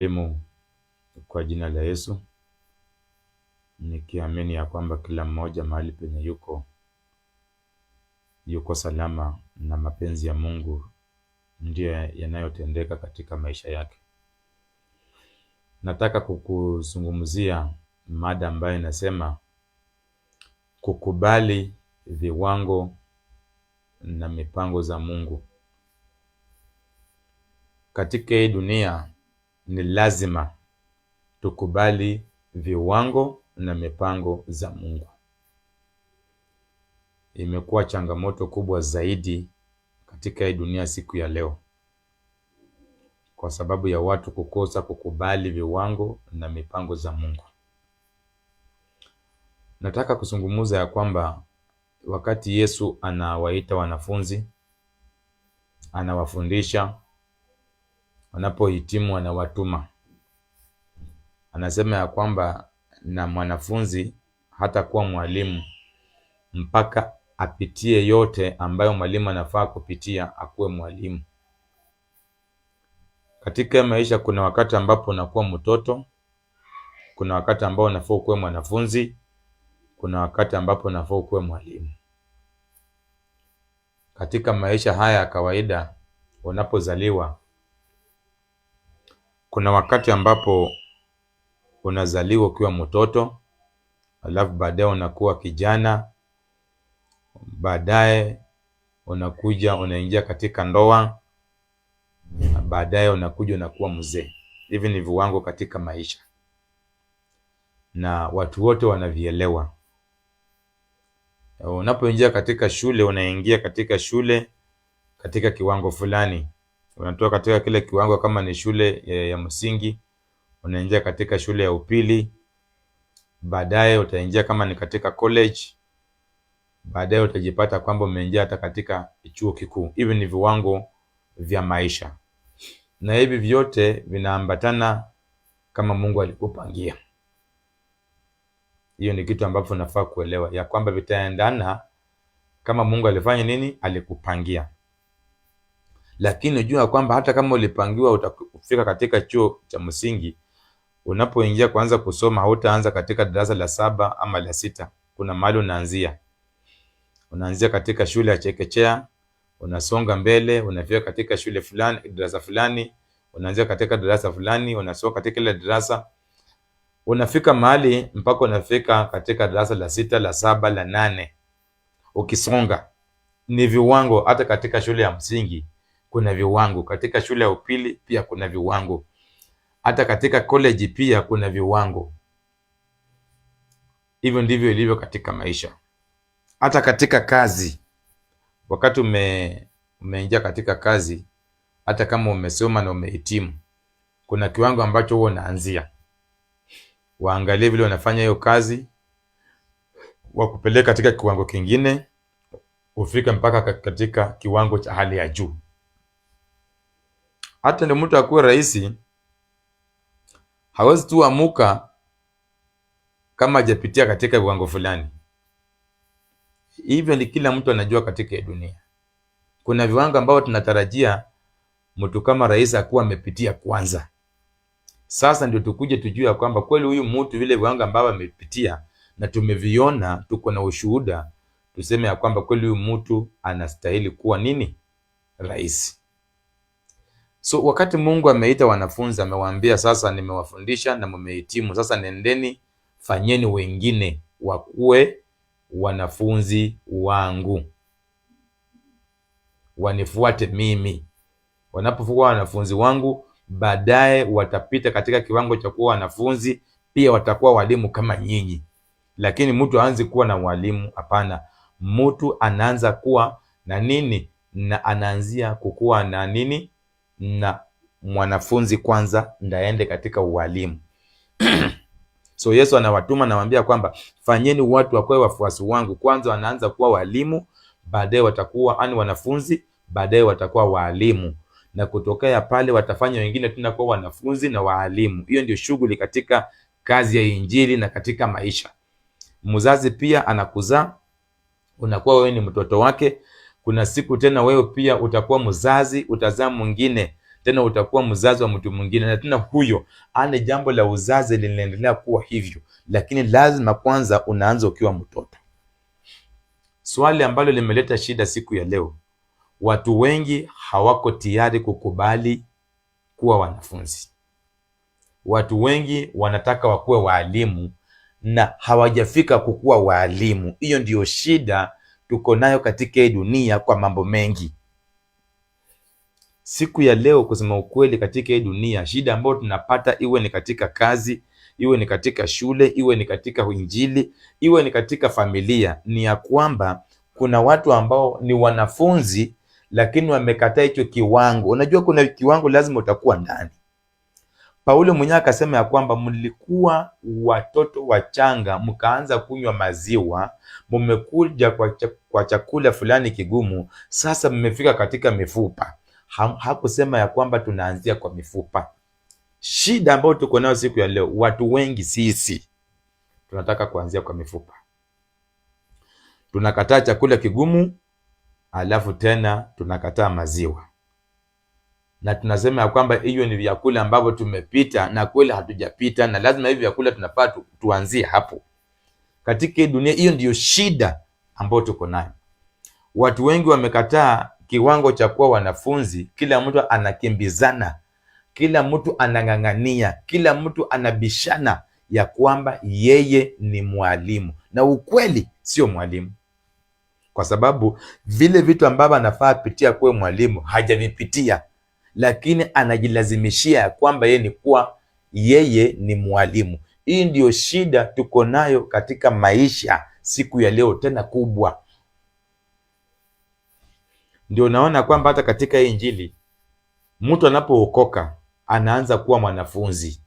Elimu kwa jina la Yesu, nikiamini ya kwamba kila mmoja mahali penye yuko salama na mapenzi ya Mungu ndiyo yanayotendeka katika maisha yake. Nataka kukuzungumzia mada ambayo inasema kukubali viwango na mipango za Mungu. Katika hii dunia ni lazima tukubali viwango na mipango za Mungu. Imekuwa changamoto kubwa zaidi katika hii dunia siku ya leo, kwa sababu ya watu kukosa kukubali viwango na mipango za Mungu. Nataka kuzungumza ya kwamba wakati Yesu anawaita wanafunzi, anawafundisha, wanapohitimu anawatuma. Anasema ya kwamba na mwanafunzi hata kuwa mwalimu mpaka apitie yote ambayo mwalimu anafaa kupitia akuwe mwalimu. Katika maisha kuna wakati ambapo unakuwa mtoto, kuna wakati ambao unafaa kuwa mwanafunzi, kuna wakati ambapo unafaa kuwa mwalimu. Katika maisha haya ya kawaida unapozaliwa, kuna wakati ambapo unazaliwa ukiwa mtoto, alafu baadaye unakuwa kijana, baadaye unaingia katika ndoa, baadaye unakuwa mzee. Hivi ni viwango katika maisha, na watu wote wanavielewa. Unapoingia katika shule, unaingia katika shule katika kiwango fulani. Unatoka katika kile kiwango, kama ni shule ya msingi, unaingia katika shule ya upili, baadaye utaingia kama ni katika college, baadaye utajipata kwamba umeingia hata katika chuo kikuu. Hivi ni viwango vya maisha, na hivi vyote vinaambatana kama Mungu alikupangia. Hiyo ni kitu ambacho unafaa kuelewa, ya kwamba vitaendana kama Mungu alifanya nini, alikupangia. Lakini unajua kwamba hata kama ulipangiwa utafika katika chuo cha msingi, unapoingia kuanza kusoma hautaanza katika darasa la 7 ama la 6. Kuna mahali unaanzia katika shule ya chekechea, unasonga mbele, unafika katika shule fulani, darasa fulani, unaanzia katika darasa fulani, unasonga katika ile darasa, unafika mahali mpaka unafika katika darasa la 6, la 7, la 8. Ukisonga ni viwango. Hata katika shule ya msingi kuna viwango, katika shule ya upili pia kuna viwango, hata katika college pia kuna viwango. Hivyo ndivyo ilivyo katika maisha. Hata katika kazi, wakati umeingia katika kazi, hata kama umesoma na umehitimu, kuna kiwango ambacho huwa unaanzia. Waangalie vile unafanya hiyo kazi, wakupeleka katika kiwango kingine, ufike mpaka katika kiwango cha hali ya juu. Hata ndio mtu akuwe rais, hawezi tu amuka kama hajapitia katika viwango fulani. Hivyo ni kila mtu anajua katika dunia kuna viwango ambao tunatarajia mtu kama rais akuwa amepitia kwanza. Sasa ndio tukuje tujue kwamba kweli huyu mtu vile viwango ambao amepitia na tumeviona, tuko na ushuhuda, tuseme ya kwamba kweli huyu mtu anastahili kuwa nini, rais. So wakati Mungu ameita wanafunzi, amewaambia sasa nimewafundisha na mmehitimu, sasa nendeni fanyeni wengine wakuwe wanafunzi wangu, wanifuate mimi. Wanapokuwa wanafunzi wangu, baadaye watapita katika kiwango cha kuwa wanafunzi, pia watakuwa walimu kama nyinyi. Lakini mtu aanze kuwa na walimu, hapana. Mtu anaanza kuwa na nini, na anaanzia kukua na nini, na mwanafunzi kwanza ndaende katika ualimu. So Yesu anawatuma, anawaambia kwamba fanyeni watu wakuwe wafuasi wangu. Kwanza wanaanza kuwa walimu, baadaye watakuwa wanafunzi, baadaye watakuwa walimu, na kutokea pale watafanya wengine tena kuwa wanafunzi na walimu. Hiyo ndio shughuli katika kazi ya injili na katika maisha. Mzazi pia anakuzaa, unakuwa wewe ni mtoto wake. Kuna siku tena wewe pia utakuwa mzazi, utazaa mwingine, tena utakuwa mzazi wa mtu mwingine, na tena huyo ana jambo la uzazi linaendelea kuwa hivyo, lakini lazima kwanza unaanza ukiwa mtoto. Swali ambalo limeleta shida siku ya leo, watu wengi hawako tayari kukubali kuwa wanafunzi. Watu wengi wanataka wakuwe waalimu na hawajafika kukuwa waalimu. Hiyo ndiyo shida tuko nayo katika hii dunia kwa mambo mengi. Siku ya leo, kusema ukweli, katika hii dunia shida ambayo tunapata, iwe ni katika kazi, iwe ni katika shule, iwe ni katika Injili, iwe ni katika familia, ni ya kwamba kuna watu ambao ni wanafunzi lakini wamekataa hicho kiwango. Unajua kuna kiwango lazima utakuwa ndani. Paulo mwenyewe akasema ya kwamba mlikuwa watoto wachanga mkaanza kunywa maziwa, mmekuja kwa chakula fulani kigumu, sasa mmefika katika mifupa. Hakusema ya kwamba tunaanzia kwa mifupa. Shida ambayo tuko nayo siku ya leo, watu wengi sisi tunataka kuanzia kwa mifupa. Tunakataa chakula kigumu, alafu tena tunakataa maziwa, na tunasema ya kwamba hiyo ni vyakula ambavyo tumepita, na kweli hatujapita, na lazima hivi vyakula tunafaa tuanzie hapo. Katika hii dunia, hiyo ndiyo shida ambayo tuko nayo. Watu wengi wamekataa kiwango cha kuwa wanafunzi. Kila mtu anakimbizana, kila mtu anang'ang'ania, kila mtu anabishana ya kwamba yeye ni mwalimu, na ukweli sio mwalimu, kwa sababu vile vitu ambavyo anafaa pitia kuwa mwalimu hajavipitia, lakini anajilazimishia ya kwamba yeye ni mwalimu. Hii ndiyo shida tuko nayo katika maisha siku ya leo, tena kubwa. Ndio naona kwamba hata katika Injili mtu anapookoka anaanza kuwa mwanafunzi,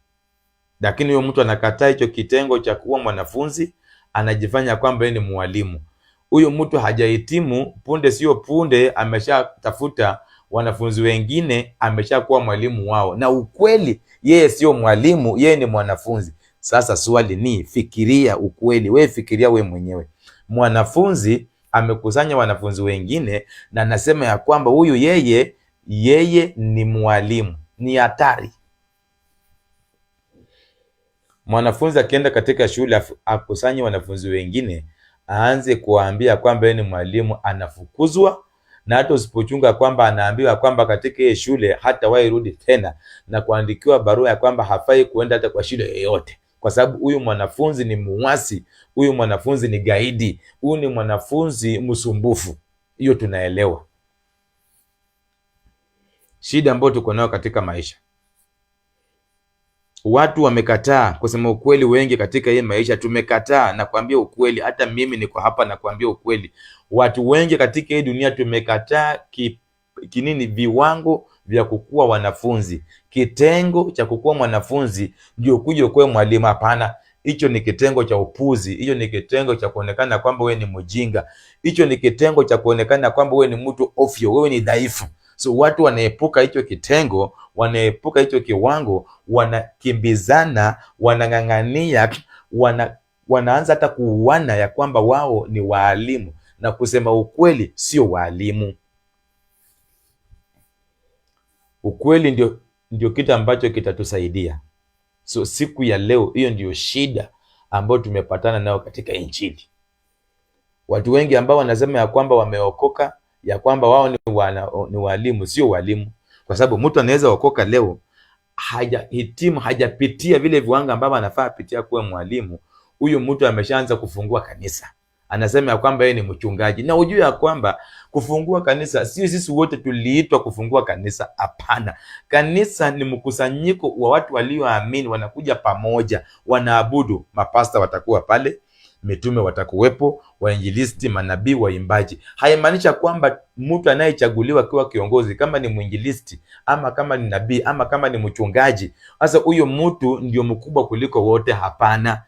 lakini huyo mtu anakataa hicho kitengo cha kuwa mwanafunzi, anajifanya kwamba yeye ni mwalimu. Huyo mtu hajahitimu, punde sio punde ameshatafuta wanafunzi wengine, ameshakuwa mwalimu wao, na ukweli yeye sio mwalimu, yeye ni mwanafunzi. Sasa swali ni, fikiria ukweli, wewe fikiria wewe mwenyewe. Mwanafunzi amekusanya wanafunzi wengine na anasema ya kwamba huyu yeye ni mwalimu. Ni hatari. Mwanafunzi akienda katika shule akusanye wanafunzi wengine, aanze kuwaambia kwamba yeye ni mwalimu, anafukuzwa, na hata usipochunga kwamba anaambiwa kwamba katika hii shule hata wairudi tena, na kuandikiwa barua ya kwamba hafai kuenda hata kwa shule yoyote, kwa sababu huyu mwanafunzi ni muasi, huyu mwanafunzi ni gaidi, huyu ni mwanafunzi msumbufu. Hiyo tunaelewa shida ambayo tuko nayo katika maisha. Watu wamekataa, kusema ukweli, wengi katika hii maisha tumekataa. Nakwambia ukweli, hata mimi niko hapa nakwambia ukweli. Watu wengi katika hii dunia tumekataa viwango vya kukua wanafunzi. Kitengo cha kukua mwanafunzi ndio kuja kuwa mwalimu. Hapana, hicho ni kitengo cha upuzi. Hiyo ni kitengo cha kuonekana kwamba wewe ni mjinga. Hicho ni kitengo cha kuonekana kwamba wewe ni mtu ofyo, wewe ni dhaifu. So watu wanaepuka hicho kitengo, wanaepuka hicho kiwango, wanakimbizana, wanang'ang'ania, wanaanza hata kuuana ya kwamba wao ni waalimu, na kusema ukweli sio waalimu. Ukweli ndio kitu ambacho kitatusaidia. So siku ya leo, hiyo ndio shida ambayo tumepatana nayo katika Injili. Watu wengi ambao wanasema ya kwamba wameokoka, ya kwamba wao ni walimu, sio walimu. Kwa sababu mtu anaweza okoka leo, hajahitimu, hajapitia vile viwango ambavyo anafaa pitia kuwa mwalimu. Huyu mtu ameshaanza kufungua kanisa, anasema ya kwamba yeye ni mchungaji. Na ujue ya kwamba kufungua kanisa, sio sisi wote tuliitwa kufungua kanisa. Hapana, kanisa ni mkusanyiko wa watu walioamini, wanakuja pamoja, wanaabudu. Mapasta watakuwa pale, mitume watakuwepo, wainjilisti, manabii, waimbaji. Haimaanisha kwamba mtu anayechaguliwa akiwa kiongozi, kama ni mwinjilisti ama kama ni nabii ama kama ni mchungaji, sasa huyo mtu ndio mkubwa kuliko wote. Hapana.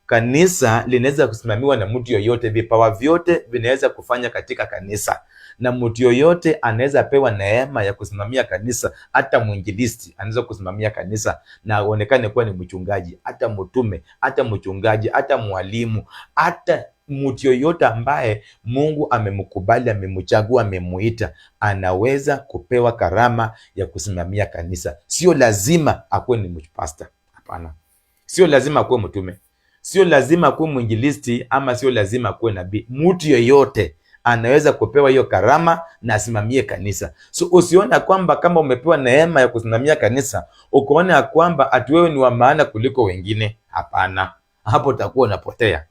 Kanisa linaweza kusimamiwa na mtu yoyote. Vipawa vyote vinaweza kufanya katika kanisa, na mtu yoyote anaweza pewa neema ya kusimamia kanisa. Hata mwinjilisti anaweza kusimamia kanisa na aonekane kuwa ni mchungaji, hata mtume, hata mchungaji, hata mwalimu, hata mtu yoyote ambaye Mungu amemkubali, amemchagua, amemuita, anaweza kupewa karama ya kusimamia kanisa. Sio lazima akuwe ni pastor, hapana. Sio lazima akuwe mtume, sio lazima akuwe mwinjilisti, ama sio lazima akuwe nabii. Mtu yoyote anaweza kupewa hiyo karama na asimamie kanisa. So usiona kwamba kama umepewa neema ya kusimamia kanisa ukaona kwamba ati wewe ni wa maana kuliko wengine. Hapana, hapo utakuwa unapotea.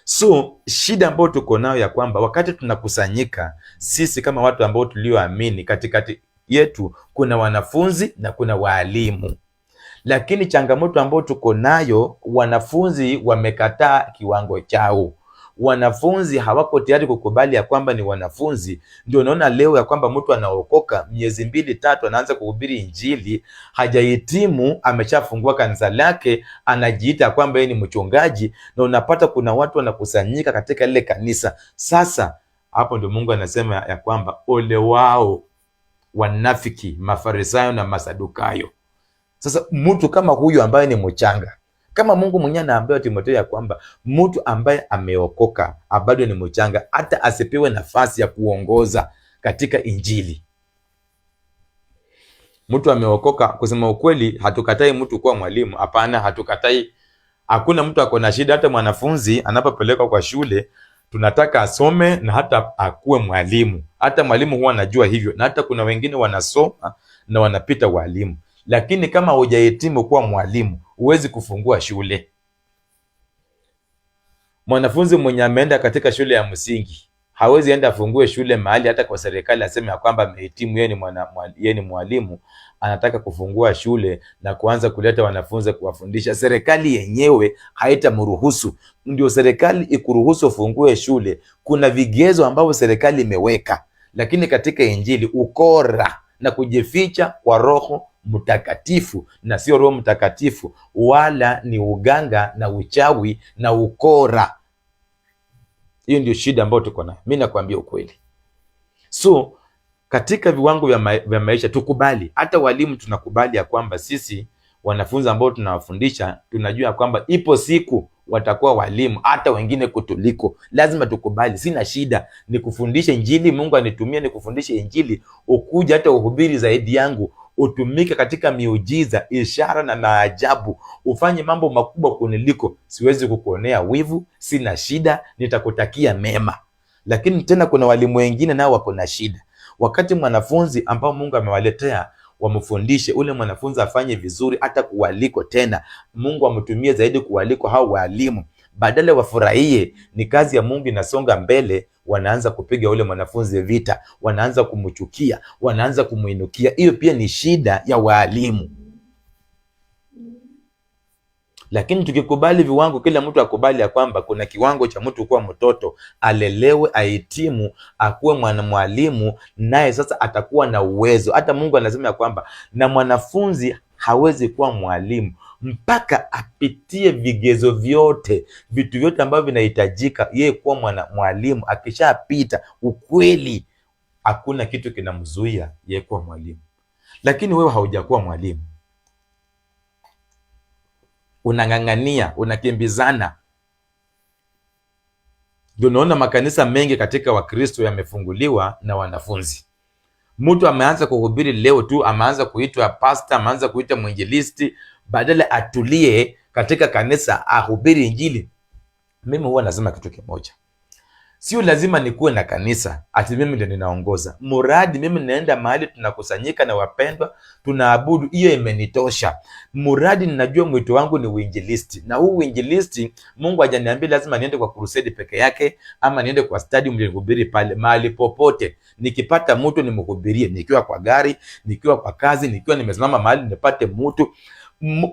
So shida ambayo tuko nayo ya kwamba wakati tunakusanyika sisi kama watu ambao tulioamini, katikati yetu kuna wanafunzi na kuna waalimu. Lakini changamoto ambayo tuko nayo, wanafunzi wamekataa kiwango chao. Wanafunzi hawako tayari kukubali ya kwamba ni wanafunzi. Ndio unaona leo ya kwamba mtu anaokoka miezi 2-3 anaanza kuhubiri injili, hajahitimu, ameshafungua kanisa lake, anajiita kwamba yeye ni mchungaji, na unapata kuna watu wanakusanyika katika ile kanisa. Sasa hapo ndio Mungu anasema ya kwamba ole wao wanafiki, Mafarisayo na Masadukayo. Sasa mtu kama huyu ambaye ni mchanga, kama Mungu mwenyewe anaambia Timotheo ya kwamba mtu ambaye ameokoka bado ni mchanga, hata asipewe nafasi ya kuongoza katika injili. Mtu ameokoka, kusema ukweli, hatukatai mtu kuwa mwalimu, hapana, hatukatai. Hakuna mtu ako na shida. Hata mwanafunzi anapopelekwa kwa shule tunataka asome na hata akuwe mwalimu. Hata mwalimu huwa anajua hivyo, na hata kuna wengine wanasoma na wanapita walimu. Lakini kama hujahitimu kuwa mwalimu, huwezi kufungua shule. Mwanafunzi mwenye ameenda katika shule ya msingi hawezi enda afungue shule mahali hata kwa serikali aseme ya kwamba amehitimu, yeye ni mwalimu, anataka kufungua shule na kuanza kuleta wanafunzi kuwafundisha. Serikali yenyewe haitamruhusu. Ndio serikali ikuruhusu ufungue shule, kuna vigezo ambavyo serikali imeweka. Lakini katika injili, ukora na kujificha kwa Roho Mtakatifu, na sio Roho Mtakatifu, wala ni uganga na uchawi na ukora. Hiyo ndio shida ambayo tuko nayo. Mimi nakwambia ukweli. So katika viwango vya maisha tukubali, hata walimu tunakubali ya kwamba sisi wanafunzi ambao tunawafundisha tunajua kwamba ipo siku watakuwa walimu hata wengine kutuliko. Lazima tukubali, sina shida, nikufundishe injili, Mungu anitumie nikufundishe injili, ukuja hata uhubiri zaidi yangu, utumike katika miujiza, ishara na maajabu, ufanye mambo makubwa kuniliko. Siwezi kukuonea wivu, sina shida, nitakutakia mema. Lakini tena kuna walimu wengine nao wako na shida. Wakati mwanafunzi ambao Mungu amewaletea wamfundishe, ule mwanafunzi afanye vizuri, hata kuwaliko tena Mungu amtumie zaidi kuwaliko hao walimu, badala wafurahie ni kazi ya Mungu inasonga mbele, wanaanza kupiga ule mwanafunzi vita, wanaanza kumchukia, wanaanza kumuinukia. Hiyo pia ni shida ya walimu. Lakini tukikubali viwango, kila mtu akubali ya kwamba kuna kiwango cha mtu kuwa mtoto, alelewe, ahitimu, akuwe mwalimu, naye sasa atakuwa na uwezo. Hata Mungu anasema ya kwamba na mwanafunzi hawezi kuwa mwalimu mpaka apitie vigezo vyote, vitu vyote ambavyo vinahitajika yeye kuwa mwalimu. Akishapita ukweli, hakuna kitu kinamzuia yeye kuwa mwalimu. Lakini wewe haujakuwa mwalimu, unang'ang'ania, unakimbizana. Ndio unaona makanisa mengi katika Wakristo yamefunguliwa na wanafunzi. Mtu ameanza kuhubiri leo tu, ameanza kuitwa pastor, ameanza kuitwa mwinjilisti, badala atulie katika kanisa ahubiri injili. Mimi huwa nasema kitu kimoja, sio lazima nikuwe na kanisa ati mimi ndio ninaongoza. Muradi mimi naenda mahali tunakusanyika na wapendwa tunaabudu, hiyo imenitosha. Muradi ninajua mwito wangu ni uinjilisti, na huu uinjilisti Mungu hajaniambia lazima niende kwa crusade peke yake ama niende kwa stadium nihubiri pale. Mahali popote nikipata mtu nimhubirie, nikiwa kwa gari, nikiwa kwa kazi, nikiwa nimesimama mahali nipate mtu,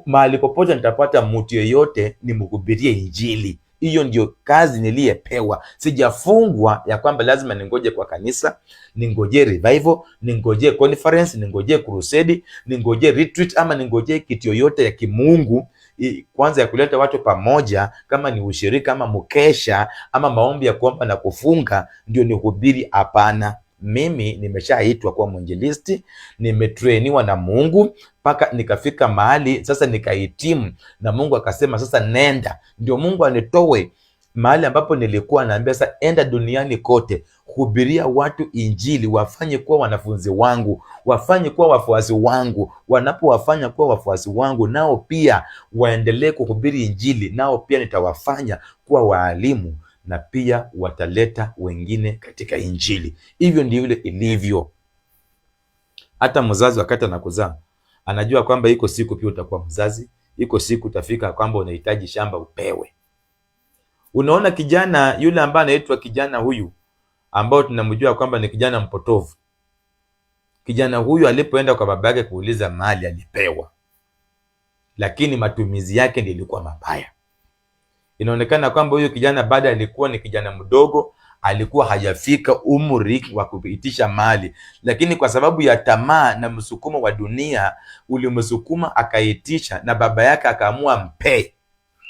mahali popote nitapata mtu yeyote nimhubirie injili. Hiyo ndio kazi niliyepewa. Sijafungwa ya kwamba lazima ningoje kwa kanisa, ningoje revival, ningoje conference, ningoje crusade, ningoje retreat, ama ningoje kitu yoyote ya kimungu kwanza ya kuleta watu pamoja, kama ni ushirika ama mkesha ama maombi ya kuomba na kufunga ndio nihubiri. Hapana. Mimi nimeshaitwa kuwa mwinjilisti, nimetrainiwa na Mungu mpaka nikafika mahali sasa nikahitimu, na Mungu akasema sasa nenda. Ndio Mungu anitoe mahali ambapo nilikuwa naambia sasa, enda duniani kote, hubiria watu Injili, wafanye kuwa wanafunzi wangu, wafanye kuwa wafuasi wangu. Wanapowafanya kuwa wafuasi wangu, nao pia waendelee kuhubiri Injili, nao pia nitawafanya kuwa waalimu, na pia wataleta wengine katika Injili. Hivyo ndivyo ilivyo. Hata mzazi wakati anakuzaa anajua kwamba iko siku pia utakuwa mzazi, iko siku utafika kwamba unahitaji shamba upewe. Unaona kijana yule ambaye anaitwa kijana huyu ambao tunamjua kwamba ni kijana mpotovu. Kijana huyu alipoenda kwa baba yake kuuliza mali alipewa, lakini matumizi yake ndiyo ilikuwa mabaya. Inaonekana kwamba huyu kijana baada alikuwa ni kijana mdogo, alikuwa hajafika umri wa kuitisha mali, lakini kwa sababu ya tamaa na msukumo wa dunia ulimsukuma akaitisha, na baba yake akaamua mpe.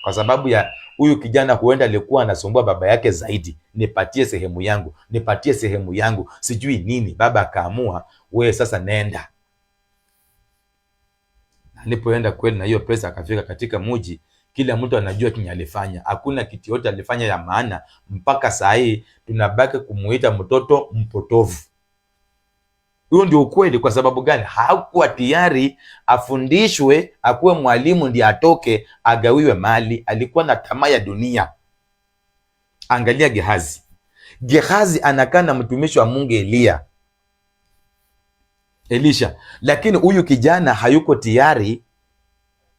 Kwa sababu ya huyu kijana huenda alikuwa anasumbua baba yake zaidi, nipatie sehemu yangu, nipatie sehemu yangu, sijui nini. Baba akaamua, wewe sasa nenda. Alipoenda kweli na hiyo pesa, akafika katika mji, kila mtu anajua kinyi alifanya. Hakuna kitu yote alifanya ya maana. Mpaka saa hii tunabaki kumuita mtoto mpotovu. Huyo ndio ukweli. Kwa sababu gani? Hakuwa tayari afundishwe, akuwe mwalimu ndiye atoke agawiwe mali. Alikuwa na tamaa ya dunia. Angalia Gehazi. Gehazi anakaa na mtumishi wa Mungu Elisha, lakini huyu kijana hayuko tayari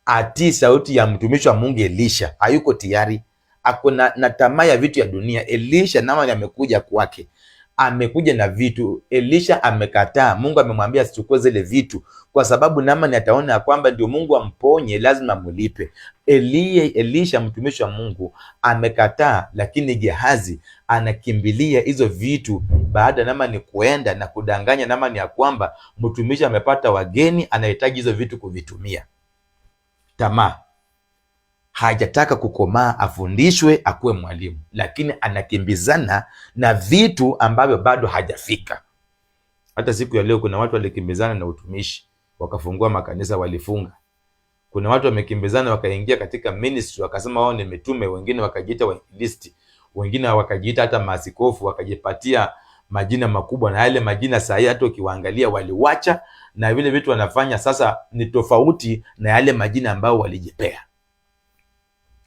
atii sauti ya mtumishi wa Mungu Elisha. Hayuko tayari, ako na tamaa ya vitu ya dunia. Elisha nama amekuja kwake, amekuja na vitu. Elisha amekataa. Mungu amemwambia asichukue zile vitu, kwa sababu Naamani ataona kwamba ndio Mungu amponye, lazima mulipe. Elisha mtumishi wa Mungu amekataa, lakini Gehazi anakimbilia hizo vitu baada ya Naamani kuenda na kudanganya Naamani ya kwamba mtumishi amepata wageni, anahitaji hizo vitu kuvitumia. Tamaa. Hajataka kukomaa afundishwe akuwe mwalimu, lakini anakimbizana na vitu ambavyo bado hajafika. Hata siku ya leo kuna watu walikimbizana na utumishi, wakafungua makanisa, walifunga. Kuna watu wamekimbizana wakaingia katika ministry, wakasema wao ni mitume, wengine wakajiita wainjilisti, wengine wakajiita hata maaskofu, wakajipatia majina makubwa, na yale majina saa hii hata ukiwaangalia waliwacha, na vile vitu wanafanya sasa ni tofauti na yale majina ambayo walijipea.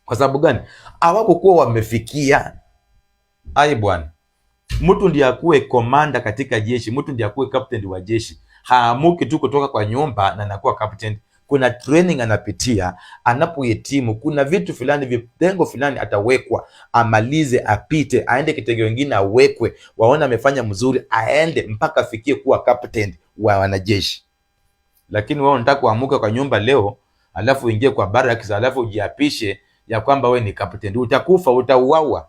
Kwa sababu gani? Hawakuwa wamefikia. Ai bwana, mtu ndiye akuwe komanda katika jeshi, mtu ndiye akuwe captain wa jeshi. Haamuki tu kutoka kwa nyumba na anakuwa captain. Kuna training anapitia. Anapohitimu kuna vitu fulani, vitengo fulani atawekwa, amalize, apite, aende kitengo kingine awekwe, waona amefanya mzuri, aende mpaka afikie kuwa captain wa wanajeshi. Lakini wao wanataka kuamuka kwa nyumba leo, alafu uingie kwa barracks, alafu ujiapishe ya kwamba we ni captain. Utakufa, utauawa.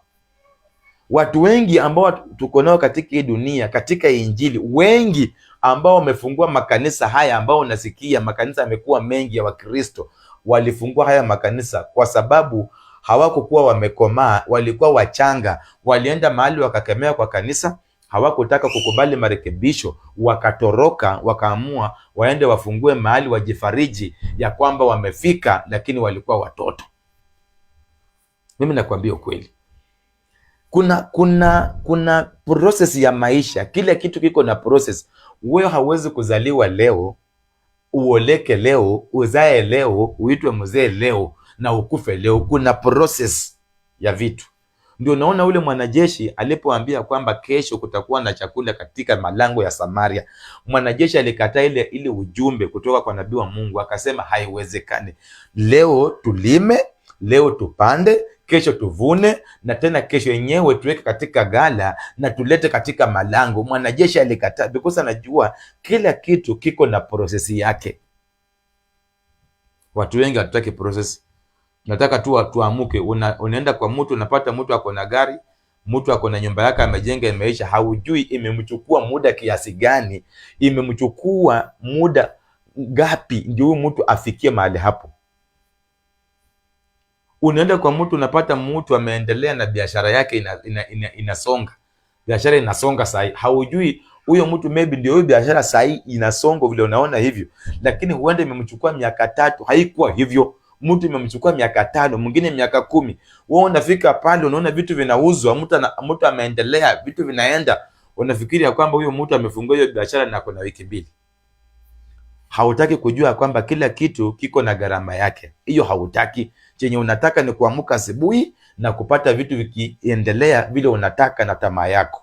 Watu wengi ambao tuko nao katika hii dunia, katika Injili, wengi ambao wamefungua makanisa haya, ambao unasikia makanisa yamekuwa mengi ya Wakristo, walifungua haya makanisa kwa sababu hawakukuwa wamekomaa, walikuwa wachanga. Walienda mahali wakakemea kwa kanisa, hawakutaka kukubali marekebisho, wakatoroka, wakaamua waende wafungue mahali wajifariji ya kwamba wamefika, lakini walikuwa watoto. Mimi nakwambia ukweli. Kuna process ya maisha. Kila kitu kiko na process. Wewe hauwezi kuzaliwa leo, uoleke leo, uzae leo, uitwe mzee leo na ukufe leo. Kuna process ya vitu. Ndio unaona ule mwanajeshi alipoambia kwamba kesho kutakuwa na chakula katika malango ya Samaria, mwanajeshi alikataa ile ujumbe kutoka kwa nabii wa Mungu, akasema haiwezekani. Leo tulime, leo tupande, kesho tuvune, na tena kesho yenyewe tuweke katika gala na tulete katika malango. Mwanajeshi alikataa because anajua kila kitu kiko na prosesi yake. Watu wengi hatutaki process. Nataka tu tuamuke. Unaenda kwa mtu, unapata mtu ako na gari, mtu ako na nyumba yake amejenga, imeisha. Haujui imemchukua muda kiasi gani, imemchukua muda gapi ndio huyu mtu afikie mahali hapo. Unaenda kwa mtu, unapata mtu ameendelea na biashara yake, inasonga. Biashara inasonga sahi. Haujui huyo mtu maybe ndio huyo biashara sahi inasonga vile unaona hivyo, lakini huenda imemchukua miaka 3, haikuwa hivyo. mtu imemchukua miaka 5, mwingine miaka 10. Wewe unafika pale unaona vitu vinauzwa, mtu ameendelea, vitu vinaenda, unafikiria kwamba huyo mtu amefungua hiyo biashara na kuna wiki 2. Hautaki kujua kwamba kila kitu kiko na gharama yake. Hiyo hautaki. Chenye unataka ni kuamka asubuhi na kupata vitu vikiendelea vile unataka na tamaa yako.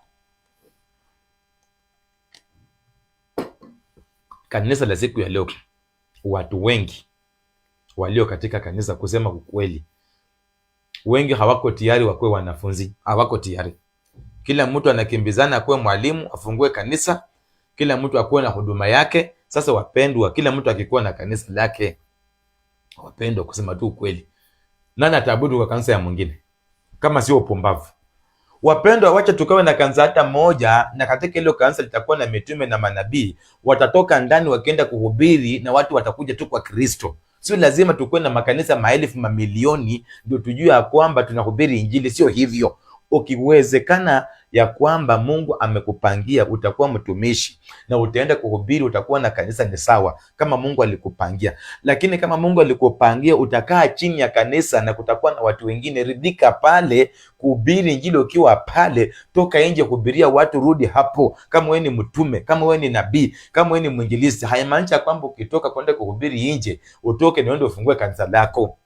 Kanisa la siku ya leo, watu wengi walio katika kanisa, kusema ukweli, wengi hawako tayari wakuwe wanafunzi, hawako tayari. Kila mtu anakimbizana akuwe mwalimu, afungue kanisa, kila mtu akuwe na huduma yake. Sasa wapendwa, kila mtu akikuwa na kanisa lake, wapendwa, kusema tu ukweli, nani ataabudu kwa kanisa ya mwingine kama sio upumbavu? Wapendwa, wacha tukawe na kanisa hata moja, na katika hilo kanisa litakuwa na mitume na manabii, watatoka ndani wakienda kuhubiri na watu watakuja tu kwa Kristo. Sio lazima tukuwe na makanisa maelfu mamilioni ndio tujue ya kwamba tunahubiri injili, sio hivyo. Ukiwezekana ya kwamba Mungu amekupangia utakuwa mtumishi na utaenda kuhubiri, utakuwa na kanisa, ni sawa kama Mungu alikupangia. Lakini kama Mungu alikupangia utakaa chini ya kanisa na kutakuwa na watu wengine, ridhika pale kuhubiri injili ukiwa pale, toka nje kuhubiria watu, rudi hapo. Kama wewe ni mtume, kama wewe ni nabii, kama wewe ni mwinjilisti, haimaanishi kwamba ukitoka kwenda kuhubiri nje utoke niende ufungue kanisa lako.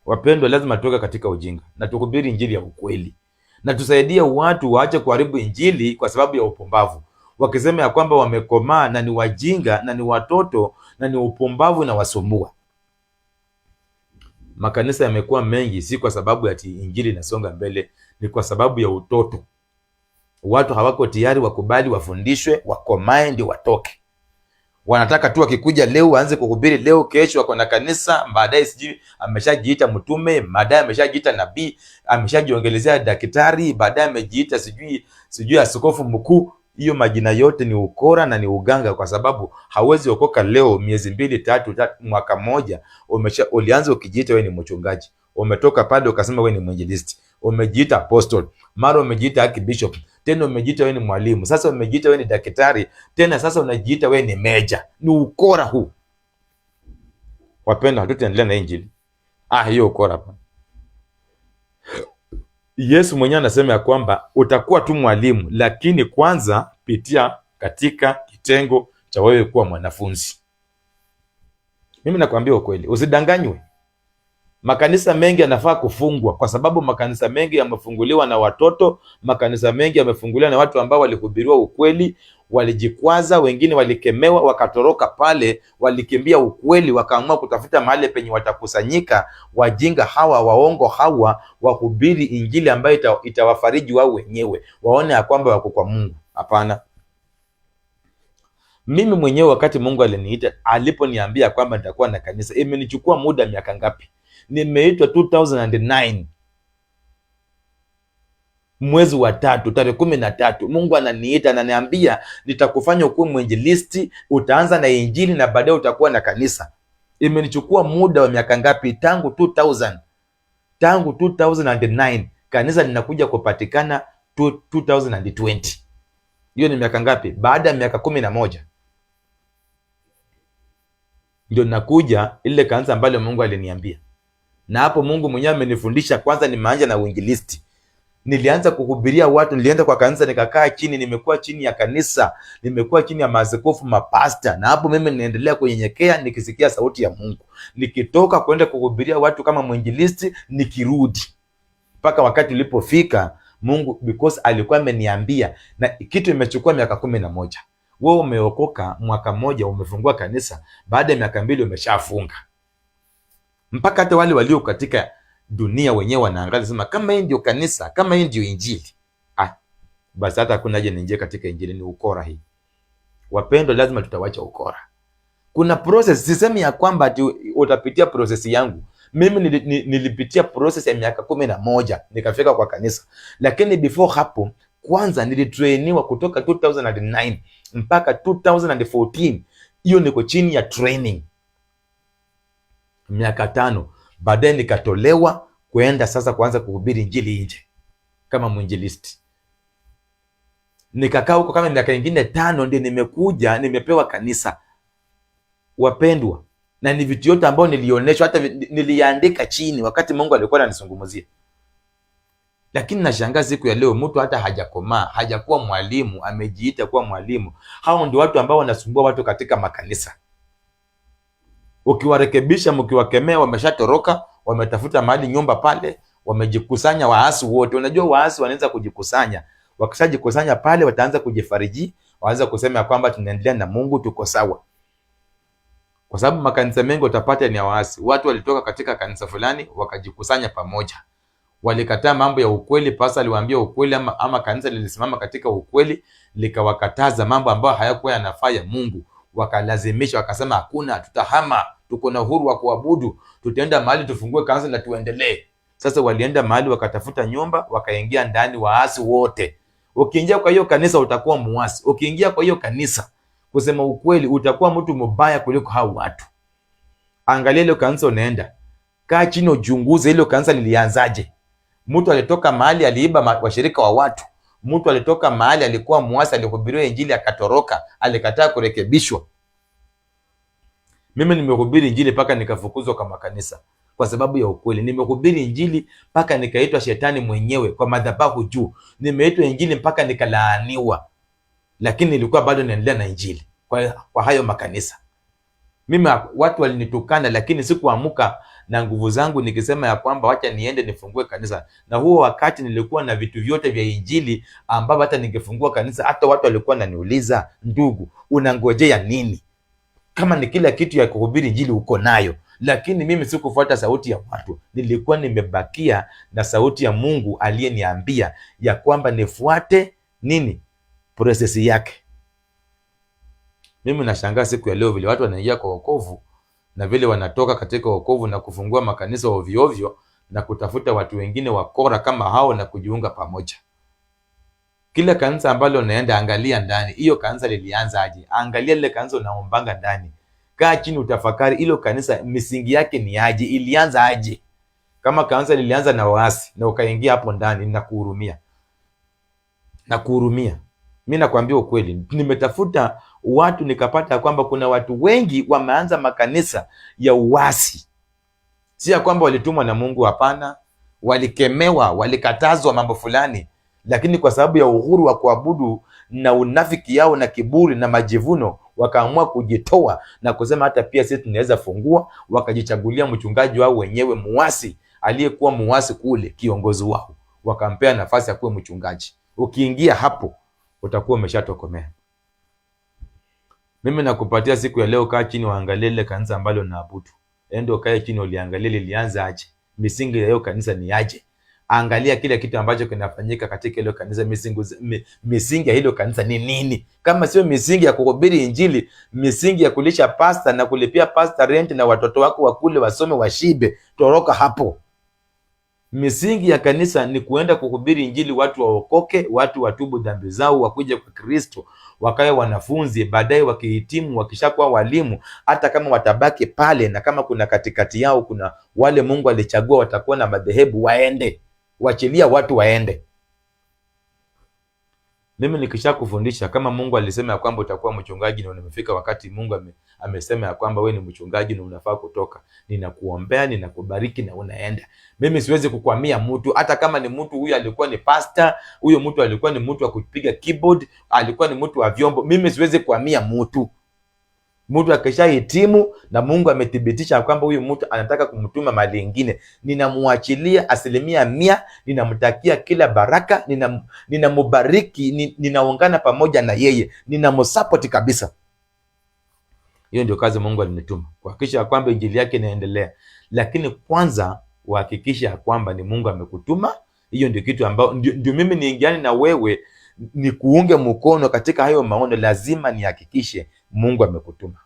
Wapendwa, lazima tutoke katika ujinga na tuhubiri injili ya ukweli, na tusaidie watu waache kuharibu injili kwa sababu ya upumbavu, wakisema ya kwamba wamekomaa na ni wajinga na ni watoto na ni upumbavu na wasumbua. Makanisa yamekuwa mengi si kwa sababu ya injili inasonga mbele, ni kwa sababu ya utoto. Watu hawako tayari wakubali wafundishwe, wakomae ndio watoke. Wanataka tu akikuja leo aanze kuhubiri leo, kesho wako na kanisa, baadaye sijui ameshajiita mtume, baadaye ameshajiita nabii, ameshajiongelezea daktari, baadaye amejiita sijui askofu mkuu. Hiyo majina yote ni ukora na ni uganga, kwa sababu hawezi okoka leo, miezi 2, 3, mwaka mmoja ulianza ukijiita wewe ni mchungaji, umetoka pale ukasema wewe ni mwinjilisti, umejiita apostle, mara umejiita archbishop, tena umejiita wewe ni mwalimu, sasa umejiita wewe ni daktari, tena sasa unajiita wewe ni meja. Ni ukora huu. Wapendwa, hatutaendelea na injili. Hiyo ukora hapa. Yesu mwenyewe anasema ya kwamba utakuwa tu mwalimu, lakini kwanza pitia katika kitengo cha wewe kuwa mwanafunzi. Mimi nakwambia ukweli, usidanganywe. Makanisa mengi yanafaa kufungwa kwa sababu makanisa mengi yamefunguliwa na watoto, makanisa mengi yamefunguliwa na watu ambao walihubiriwa ukweli, walijikwaza, wengine walikemewa wakatoroka pale, walikimbia ukweli, wakaamua kutafuta mahali penye watakusanyika wajinga hawa, waongo hawa, wahubiri injili ambayo itawafariji wao wenyewe, waone ya kwamba wako kwa Mungu. Hapana. Mimi mwenyewe wakati Mungu aliniita, aliponiambia kwamba nitakuwa na kanisa, imenichukua muda miaka ngapi? Nimeitwa 2009 mwezi wa 3 tarehe 13. Mungu ananiita, ananiambia nitakufanya ukuwe mwinjilisti, utaanza na injili na baadaye utakuwa na kanisa. Imenichukua muda wa miaka ngapi? Tangu 2009 kanisa linakuja kupatikana 2020. Hiyo ni miaka ngapi? Baada ya miaka 11 ndio nakuja ile kanisa ambalo Mungu aliniambia. Na hapo Mungu mwenyewe amenifundisha, kwanza nimeanza na uinjilisti. Nilianza kuhubiria watu, nilienda kwa kanisa, nikakaa chini, nimekuwa chini ya kanisa, nimekuwa chini ya maaskofu, mapasta, na hapo mimi ninaendelea kunyenyekea nikisikia sauti ya Mungu. Nikitoka kwenda kuhubiria watu kama mwinjilisti, nikirudi. Mpaka wakati ulipofika Mungu, because alikuwa ameniambia, na kitu imechukua miaka 11. Wewe umeokoka mwaka mmoja, umefungua kanisa, baada ya miaka 2 umeshafunga. Mpaka hata wale walio katika dunia wenyewe wanaangalia sema kama hii ndio kanisa, kama hii ndio injili. Basi hata hakuna haja niingie katika injili, ni ukora hii. Wapendwa, lazima tutawacha ukora. Kuna process, sisemi ya kwamba ati utapitia process yangu. Mimi nilipitia process ya miaka 11 nikafika kwa kanisa. Lakini before hapo, kwanza nilitrainiwa kutoka 2009 mpaka 2014. Hiyo niko chini ya training miaka 5. Baadaye nikatolewa kwenda sasa kuanza kuhubiri injili nje kama mwinjilisti. Nikakaa huko kama miaka ingine 5, ndio nimekuja nimepewa kanisa. Wapendwa, na ni vitu yote ambayo nilionyeshwa, hata niliandika chini wakati Mungu alikuwa ananizungumzia. Lakini nashangaa siku ya leo mtu hata hajakomaa, hajakuwa mwalimu, amejiita kuwa mwalimu. Hao ndio watu ambao wanasumbua watu katika makanisa. Ukiwarekebisha, mkiwakemea, wameshatoroka, wametafuta mahali nyumba pale, wamejikusanya waasi wote. Unajua waasi wanaweza kujikusanya, wakishajikusanya pale wataanza kujifariji, waanza kusema ya kwamba tunaendelea na Mungu, tuko sawa. Kwa sababu makanisa mengi utapata ni waasi. Watu walitoka katika kanisa fulani wakajikusanya pamoja, walikataa mambo ya ukweli, pasa aliwaambia ukweli, ama kanisa lilisimama katika ukweli likawakataza mambo ambayo hayakuwa yanafaa ya Mungu, wakalazimisha, wakasema hakuna, tutahama, tuko na uhuru wa kuabudu, tutaenda mahali tufungue kanisa na tuendelee. Sasa walienda mahali wakatafuta nyumba, wakaingia ndani waasi wote. Ukiingia kwa hiyo kanisa utakuwa muasi. Ukiingia kwa hiyo kanisa, kusema ukweli, utakuwa mtu mbaya kuliko hao watu. Angalia ile kanisa unaenda, kaa chini uchunguze ile kanisa lilianzaje. Mtu alitoka mahali aliiba washirika wa watu. Mtu alitoka mahali alikuwa muasi, alihubiriwa injili akatoroka, alikataa kurekebishwa. Mimi nimehubiri injili mpaka nikafukuzwa kwa makanisa kwa sababu ya ukweli. Nimehubiri injili mpaka nikaitwa shetani mwenyewe kwa madhabahu juu. Nimeitwa injili mpaka nikalaaniwa, lakini nilikuwa bado naendelea na injili kwa hayo makanisa. Mimi watu walinitukana, lakini sikuamuka na nguvu zangu nikisema ya kwamba wacha niende nifungue kanisa. Na huo wakati nilikuwa na vitu vyote vya injili ambavyo hata ningefungua kanisa, hata watu walikuwa wananiuliza, ndugu, unangojea nini? Kama ni kila kitu ya kuhubiri injili uko nayo. Lakini mimi sikufuata sauti ya watu, nilikuwa nimebakia na sauti ya Mungu aliyeniambia ya kwamba nifuate nini? Process yake. Mimi nashangaa siku ya leo vile watu wanaingia kwa wokovu na vile wanatoka katika wokovu na kufungua makanisa ovyo ovyo na kutafuta watu wengine wakora kama hao na kujiunga pamoja. Kila kanisa ambalo unaenda, angalia ndani, hiyo kanisa lilianza aje? Angalia ile kanisa unaombanga ndani. Kaa chini utafakari, hilo kanisa misingi yake ni aje? Ilianza aje? Kama kanisa lilianza na waasi na ukaingia hapo ndani, nakuhurumia. Mimi nakwambia ukweli, nimetafuta watu nikapata kwamba kuna watu wengi wameanza makanisa ya uasi. Si ya kwamba walitumwa na Mungu, hapana. Walikemewa, walikatazwa mambo fulani, lakini kwa sababu ya uhuru wa kuabudu na unafiki yao na kiburi na majivuno, wakaamua kujitoa na kusema hata pia sisi tunaweza fungua. Wakajichagulia mchungaji wao wenyewe muasi, aliyekuwa muasi kule, kiongozi wao, wakampea nafasi ya kuwa mchungaji. Ukiingia hapo utakuwa umeshatokomea. Mimi nakupatia siku ya leo, kaa chini waangalie ile kanisa ambalo naabudu. Endo kae chini uliangalie lilianza aje, misingi ya hiyo kanisa ni aje. Angalia kile kitu ambacho kinafanyika katika ile kanisa, misingi ya hilo kanisa ni nini? Kama sio misingi ya kuhubiri injili, misingi ya kulisha pasta na kulipia pasta rent na watoto wako wakule wasome washibe, toroka hapo. Misingi ya kanisa ni kuenda kuhubiri injili, watu waokoke, watu watubu dhambi zao, wakuje kwa Kristo, wakae wanafunzi, baadaye wakihitimu, wakishakuwa walimu, hata kama watabaki pale na kama kuna katikati yao kuna wale Mungu alichagua watakuwa na madhehebu, waende, wachilia watu waende. Mimi nikisha kufundisha, kama Mungu alisema ya kwamba utakuwa mchungaji na umefika wakati Mungu amesema ya kwamba wewe ni mchungaji na unafaa kutoka, ninakuombea, ninakubariki na unaenda. Mimi siwezi kukwamia mtu, hata kama ni mtu huyu alikuwa ni pastor, huyo mtu alikuwa ni mtu wa kupiga keyboard, alikuwa ni mtu wa vyombo. Mimi siwezi kuhamia mtu. Mtu akishahitimu na Mungu amethibitisha kwamba huyu mtu anataka kumtuma mali nyingine, ninamuachilia 100%, ninamtakia kila baraka, ninamubariki, ninaungana pamoja na yeye, ninamsupport kabisa. Hiyo ndio kazi Mungu alinituma, kuhakikisha kwamba injili yake inaendelea. Lakini kwanza uhakikisha kwamba ni Mungu amekutuma. Hiyo ndio kitu ambao ndio mimi niingiane na wewe, ni kuunge mkono katika hayo maono. Lazima nihakikishe Mungu amekutuma.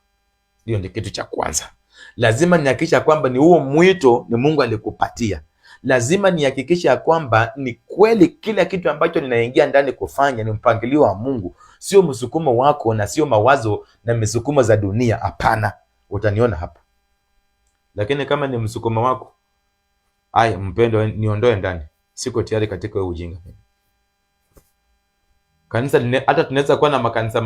Hiyo ndio kitu cha kwanza. Lazima nihakikisha kwamba ni huo mwito ni Mungu alikupatia. Lazima nihakikisha kwamba ni kweli kila kitu ambacho ninaingia ndani kufanya ni mpangilio wa Mungu, sio msukumo wako na sio mawazo na misukumo za dunia. Hapana, utaniona hapa. Lakini kama ni msukumo wako, mpendo, niondoe ndani. Siko tayari katika ujinga. hata tunaweza kuwa na makanisa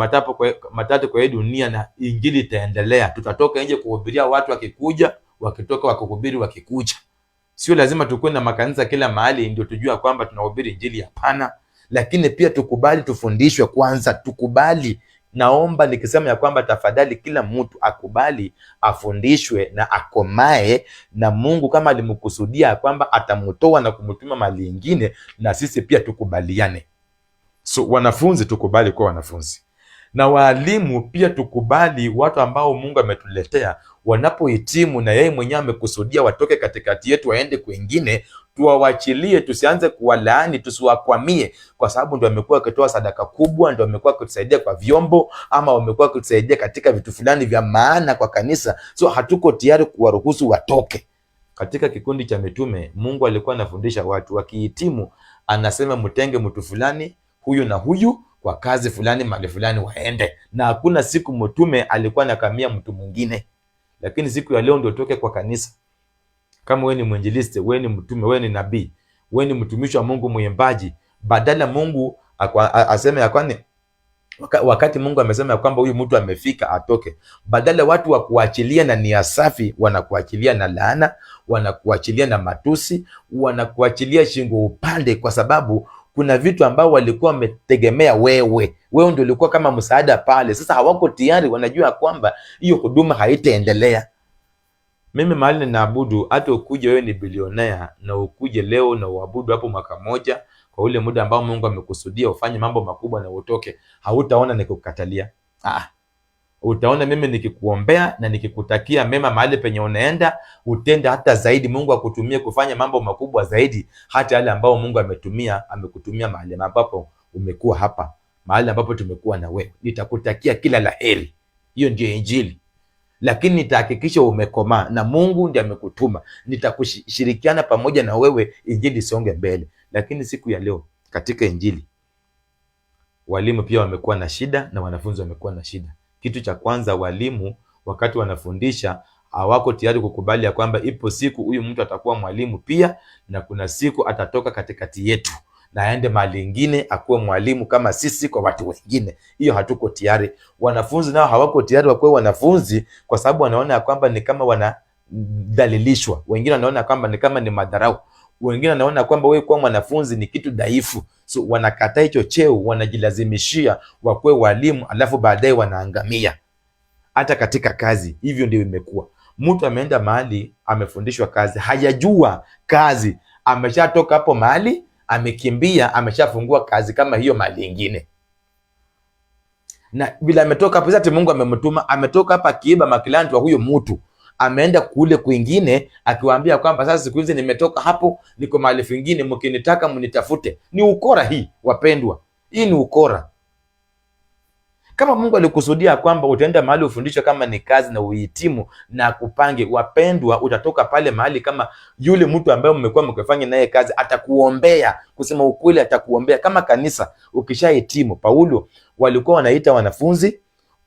matatu kwa hii dunia na injili itaendelea. Tutatoka nje kuhubiria watu, wakikuja wakitoka, wakihubiri wakikuja. Sio lazima tukuwe na makanisa kila mahali ndio tujua kwamba tunahubiri injili, hapana. Lakini pia tukubali tufundishwe kwanza, tukubali. Naomba nikisema ya kwamba tafadhali kila mtu akubali afundishwe na akomae, na Mungu kama alimkusudia kwamba atamtoa na kumtuma mahali ingine, na sisi pia tukubaliane. So wanafunzi tukubali kuwa wanafunzi, na walimu pia tukubali watu ambao Mungu ametuletea wanapohitimu na yeye mwenyewe amekusudia watoke katikati yetu waende kwingine, tuwawachilie, tusianze kuwalaani, tusiwakwamie, kwa sababu ndio wamekuwa wakitoa sadaka kubwa, ndio wamekuwa wakitusaidia kwa vyombo, ama wamekuwa wakitusaidia katika vitu fulani vya maana kwa kanisa. So hatuko tayari kuwaruhusu watoke. Katika kikundi cha mitume Mungu alikuwa anafundisha watu wakihitimu, anasema mtenge mtu fulani, huyu na huyu kwa kazi fulani mahali fulani waende, na hakuna siku mtume alikuwa anakamia mtu mwingine. Lakini siku ya leo ndio toke kwa kanisa. Kama wewe ni mwinjilisti, wewe ni mtume, wewe ni nabii, wewe ni mtumishi wa Mungu, mwimbaji, badala Mungu aseme ya kwani wakati Mungu amesema ya kwamba huyu mtu amefika atoke, badala watu wa kuachilia na nia safi, wanakuachilia na laana, wanakuachilia na matusi, wanakuachilia shingo upande, kwa sababu kuna vitu ambao walikuwa wametegemea wewe ndio ulikuwa kama msaada pale. Sasa hawako tayari, wanajua kwamba hiyo huduma haitaendelea. Mimi mahali ninaabudu, hata ukuje wewe ni bilionea na ukuje leo na uabudu hapo mwaka moja, kwa ule muda ambao Mungu amekusudia ufanye mambo makubwa na utoke, hautaona nikukatalia. Utaona mimi nikikuombea na nikikutakia mema mahali penye unaenda, utende hata zaidi. Mungu akutumie kufanya mambo makubwa zaidi hata yale ambao Mungu amekutumia mahali ambapo umekuwa hapa, mahali ambapo tumekuwa na wewe. Nitakutakia kila laheri. Hiyo ndio injili. Lakini nitahakikisha umekomaa na Mungu ndiye amekutuma. Nitakushirikiana pamoja na wewe injili isonge mbele. Lakini siku ya leo katika injili, walimu pia wamekuwa na shida na wanafunzi wamekuwa na shida. Kitu cha kwanza, walimu wakati wanafundisha hawako tayari kukubali ya kwamba ipo siku huyu mtu atakuwa mwalimu pia, na kuna siku atatoka katikati yetu na aende mahali ingine akuwe mwalimu kama sisi kwa watu wengine. Hiyo hatuko tayari. Wanafunzi nao hawako tayari wakuwe wanafunzi, kwa sababu wanaona ya kwamba ni kama wanadhalilishwa. Wengine wanaona kwamba ni kama ni madharau. Wengine wanaona kwamba wewe kuwa mwanafunzi ni kitu dhaifu. So wanakataa hicho cheo, wanajilazimishia wakuwe walimu, alafu baadaye wanaangamia. Hata katika kazi hivyo ndio imekuwa. Mtu ameenda mahali amefundishwa kazi, hajajua kazi, ameshatoka hapo mahali, amekimbia, ameshafungua kazi kama hiyo mahali ingine. Na bila ametoka hapo, sasa Mungu amemtuma, ametoka hapa akiiba makilanti wa huyo mtu, ameenda kule kwingine akiwaambia kwamba sasa siku hizi nimetoka hapo, niko mahali kwingine, mkinitaka mnitafute. Ni ukora hii, wapendwa. Hii ni ukora. Kama Mungu alikusudia kwamba utaenda mahali ufundishwe kama ni kazi na uhitimu na kupange, wapendwa, utatoka pale mahali kama yule mtu ambaye mmekuwa mkifanya naye kazi, atakuombea. Kusema ukweli, atakuombea. Kama kanisa ukishahitimu, Paulo walikuwa wanaita wanafunzi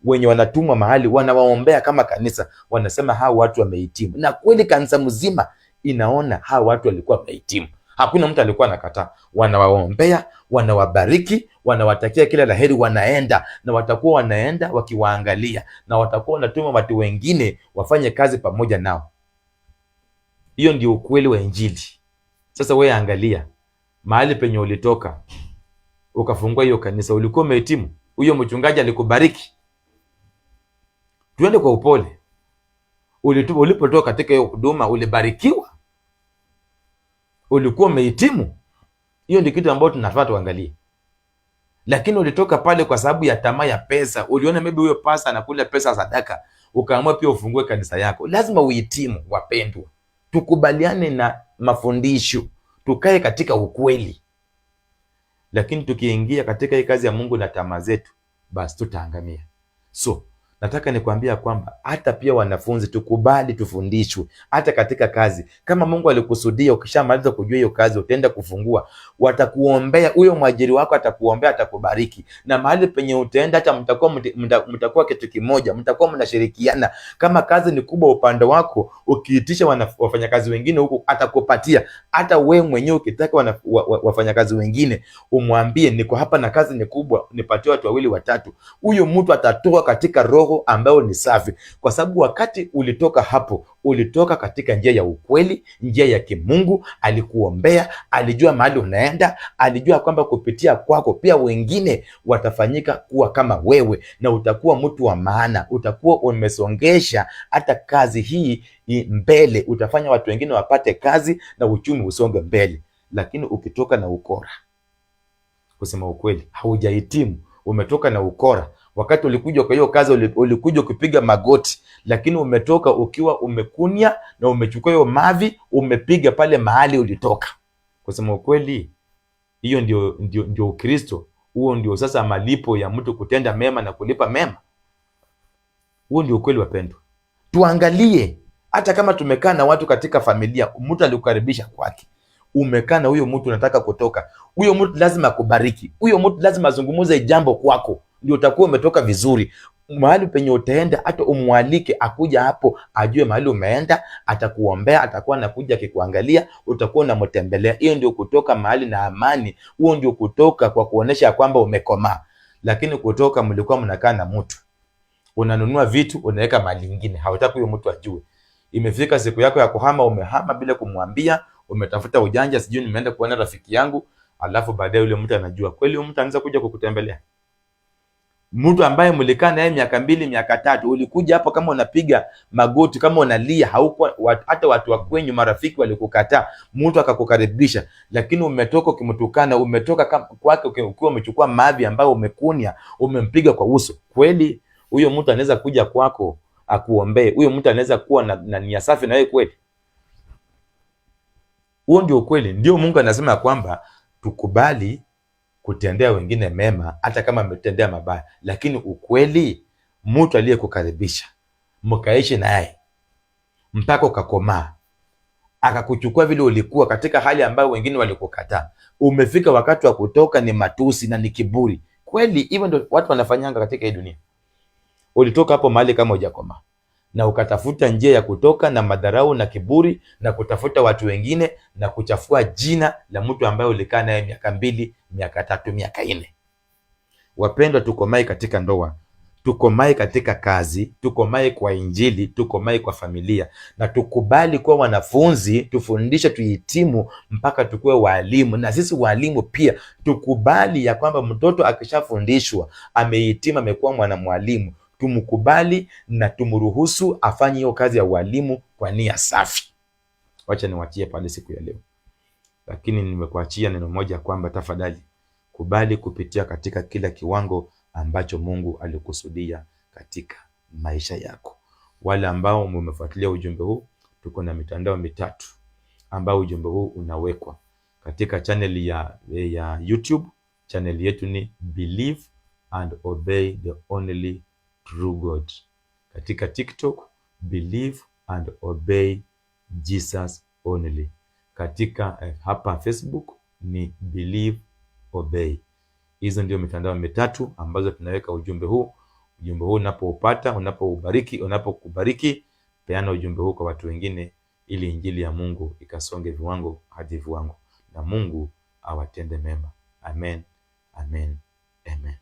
wenye wanatumwa mahali, wanawaombea kama kanisa, wanasema hao watu wamehitimu. Na kweli kanisa mzima inaona hao watu walikuwa wamehitimu. Hakuna mtu alikuwa anakataa. Wanawaombea, wanawabariki, wanawatakia kila laheri, wanaenda na watakuwa wanaenda wakiwaangalia, na watakuwa wanatuma watu wengine wafanye kazi pamoja nao. Hiyo ndio ukweli wa injili. Sasa wewe angalia mahali penye ulitoka ukafungua hiyo kanisa, ulikuwa umehitimu. Huyo mchungaji alikubariki. Tuende kwa upole. Ulipotoka katika hiyo huduma ulibarikiwa, ulikuwa umehitimu. Hiyo ndio kitu ambacho tunafaa tuangalie. Lakini ulitoka pale kwa sababu ya tamaa ya pesa, uliona maybe huyo pasa anakula pesa sadaka, ukaamua pia ufungue kanisa yako. Lazima uhitimu, wapendwa. Tukubaliane na mafundisho, tukae katika ukweli. Lakini tukiingia katika hii kazi ya Mungu na tamaa zetu, basi tutaangamia. So nataka nikwambia kwamba hata pia wanafunzi tukubali tufundishwe, hata katika kazi. Kama Mungu alikusudia ukishamaliza kujua hiyo kazi utaenda kufungua, watakuombea, huyo mwajiri wako atakuombea, atakubariki, na mahali penye utaenda hata mtakuwa kitu kimoja, mtakuwa mnashirikiana. Kama kazi ni kubwa upande wako, ukiitisha wafanyakazi wengine huko atakupatia. Hata wewe mwenyewe ukitaka wafanyakazi wengine umwambie, niko hapa na kazi ni kubwa, nipatie watu 2 watatu, huyo mtu atatoa katika roho ambayo ni safi, kwa sababu wakati ulitoka hapo, ulitoka katika njia ya ukweli, njia ya kimungu. Alikuombea, alijua mahali unaenda, alijua kwamba kupitia kwako pia wengine watafanyika kuwa kama wewe, na utakuwa mtu wa maana, utakuwa umesongesha hata kazi hii mbele, utafanya watu wengine wapate kazi na uchumi usonge mbele. Lakini ukitoka na ukora, kusema ukweli, haujahitimu, umetoka na ukora. Wakati ulikuja kwa hiyo kazi ulikuja kupiga magoti, lakini umetoka ukiwa umekunya na umechukua hiyo mavi umepiga pale mahali ulitoka. Kusema ukweli, hiyo ndio Ukristo. Huo ndio sasa malipo ya mtu kutenda mema na kulipa mema. Huo ndio ukweli wapendwa. Tuangalie hata kama tumekaa na watu katika familia, mtu alikukaribisha kwake, umekaa na huyo mtu unataka kutoka, huyo mtu lazima akubariki, huyo mtu lazima azungumuze jambo kwako, ndio utakuwa umetoka vizuri. Mahali penye utaenda hata umwalike akuja hapo, ajue mahali umeenda, atakuombea, atakuwa anakuja akikuangalia, utakuwa unamtembelea. Hiyo ndio kutoka mahali na amani. Huo ndio kutoka kwa kuonesha kwamba umekomaa. Lakini kutoka mlikuwa mnakaa na mtu, unanunua vitu unaweka mahali nyingine, hautaki huyo mtu ajue. Imefika siku yako ya kuhama, umehama bila kumwambia, umetafuta ujanja, sijui nimeenda kuona rafiki yangu, alafu baadaye yule mtu anajua. Kweli huyo mtu anaweza kuja kukutembelea? Mtu ambaye mlikaa naye miaka 2 miaka 3, ulikuja hapo kama unapiga magoti, kama unalia, haukuwa hata watu wa kwenyu marafiki walikukataa, mtu akakukaribisha, lakini umetoka ukimtukana, umetoka kwake ukiwa umechukua mavi ambayo umekunya, umempiga kwa uso. Kweli huyo mtu anaweza kuja kwako akuombee? Huyo mtu anaweza kuwa na nia safi na wewe kweli? Huo ndio ukweli. Ndio Mungu anasema kwamba tukubali kutendea wengine mema hata kama ametendea mabaya, lakini ukweli, mtu aliyekukaribisha mkaishi naye mpaka ukakomaa, akakuchukua vile ulikuwa katika hali ambayo wengine walikukataa, umefika wakati wa kutoka, ni matusi na ni kiburi. Kweli hivyo ndio watu wanafanyanga katika hii dunia. Ulitoka hapo mahali kama hujakomaa, na ukatafuta njia ya kutoka na madharau na kiburi na kutafuta watu wengine na kuchafua jina la mtu ambaye ulikaa naye miaka 2 miaka 3 miaka 4. Wapendwa, tukomae katika ndoa, tukomae katika kazi, tukomae kwa Injili, tukomae kwa familia, na tukubali kuwa wanafunzi, tufundishe, tuhitimu mpaka tukuwe walimu. Na sisi walimu pia tukubali ya kwamba mtoto akishafundishwa, amehitimu, amekuwa mwanamwalimu, tumkubali na tumruhusu afanye hiyo kazi ya ualimu kwa nia safi. Wacha niwachie pale siku ya leo, lakini nimekuachia neno moja kwamba tafadhali kubali kupitia katika kila kiwango ambacho Mungu alikusudia katika maisha yako. Wale ambao mmefuatilia ujumbe huu, tuko na mitandao 3 ambao ujumbe huu unawekwa katika channel ya YouTube. Channel yetu ni Believe and Obey the Only True God. Katika TikTok, Believe and Obey Jesus Only. Katika hapa Facebook ni Believe Obey. Hizo ndio mitandao 3 ambazo tunaweka ujumbe huu. Ujumbe huu unapoupata, unapokubariki, peana ujumbe huu kwa watu wengine, ili injili ya Mungu ikasonge viwango hadi viwango, na Mungu awatende mema. Amen, amen, amen.